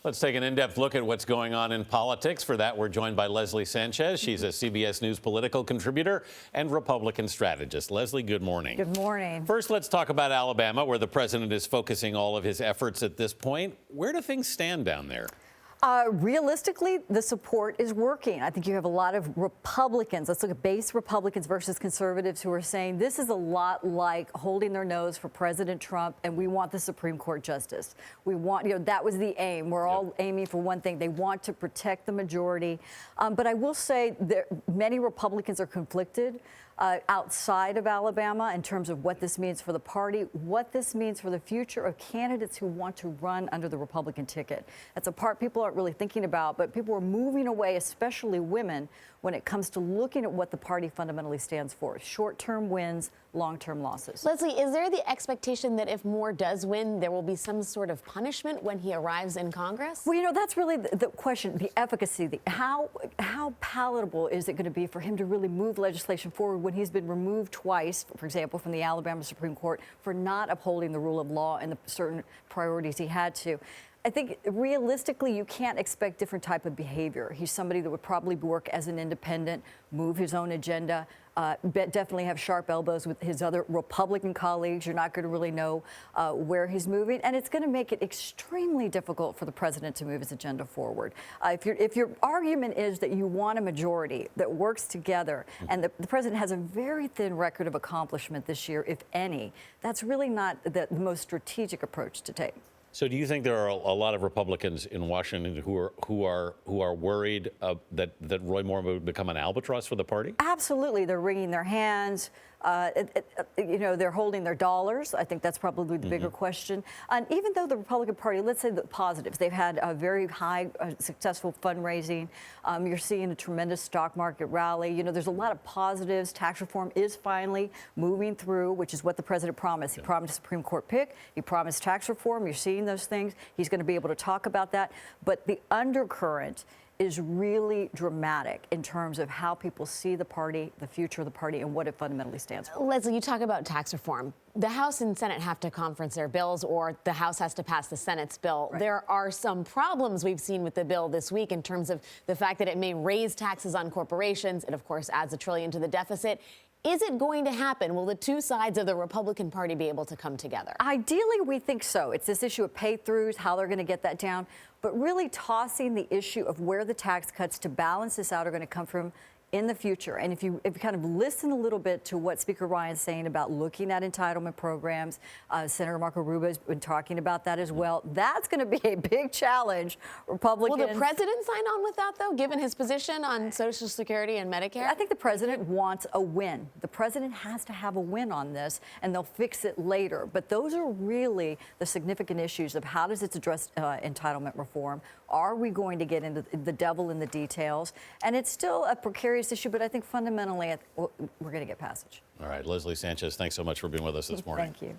Let's take an in-depth look at what's going on in politics. For that, we're joined by Leslie Sanchez. She's a CBS News political contributor and Republican strategist. Leslie, good morning. Good morning. First, let's talk about Alabama, where the president is focusing all of his efforts at this point. Where do things stand down there? Realistically, the support is working. I think you have a lot of Republicans. Let's look at base Republicans versus conservatives who are saying this is a lot like holding their nose for President Trump, and we want the Supreme Court justice. We want, that was the aim. We're all aiming for one thing. They want to protect the majority. But I will say that many Republicans are conflicted outside of Alabama in terms of what this means for the party, what this means for the future of candidates who want to run under the Republican ticket. That's a part people aren't really thinking about, but people are moving away, especially women, when it comes to looking at what the party fundamentally stands for. Short-term wins, long-term losses. Leslie, is there the expectation that if Moore does win, there will be some sort of punishment when he arrives in Congress? Well, that's really the question, the efficacy. How palatable is it going to be for him to really move legislation forward when he's been removed twice, for example, from the Alabama Supreme Court for not upholding the rule of law and the certain priorities he had to? I think realistically, you can't expect different type of behavior. He's somebody that would probably work as an independent, move his own agenda, definitely have sharp elbows with his other Republican colleagues. You're not going to really know where he's moving, and it's going to make it extremely difficult for the president to move his agenda forward. If your argument is that you want a majority that works together, and the president has a very thin record of accomplishment this year, if any, that's really not the most strategic approach to take. So do you think there are a lot of Republicans in Washington who are worried that Roy Moore would become an albatross for the party? Absolutely. They're wringing their hands. They're holding their dollars. I think that's probably the bigger question. And even though the Republican Party, let's say the positives, they've had a very high successful fundraising. You're seeing a tremendous stock market rally. There's a lot of positives. Tax reform is finally moving through, which is what the president promised. He promised a Supreme Court pick. He promised tax reform. You're seeing those things. He's going to be able to talk about that. But the undercurrent is really dramatic in terms of how people see the party, the future of the party, and what it fundamentally stands for. Leslie, you talk about tax reform. The House and Senate have to conference their bills, or the House has to pass the Senate's bill. Right. There are some problems we've seen with the bill this week in terms of the fact that it may raise taxes on corporations. It, of course, adds $1 trillion to the deficit. Is it going to happen? Will the two sides of the Republican Party be able to come together? Ideally, we think so. It's this issue of pay-throughs, how they're going to get that down, but really tossing the issue of where the tax cuts to balance this out are going to come from in the future. And if you kind of listen a little bit to what Speaker Ryan's saying about looking at entitlement programs, Senator Marco Rubio's been talking about that as well. That's going to be a big challenge. Republicans. Will the president sign on with that, though, given his position on Social Security and Medicare? I think the president wants a win. The president has to have a win on this, and they'll fix it later. But those are really the significant issues of how does it address entitlement reform? Are we going to get into the devil in the details? And it's still a precarious issue, but I think fundamentally we're going to get passage. All right, Leslie Sanchez, thanks so much for being with us this morning. Thank you.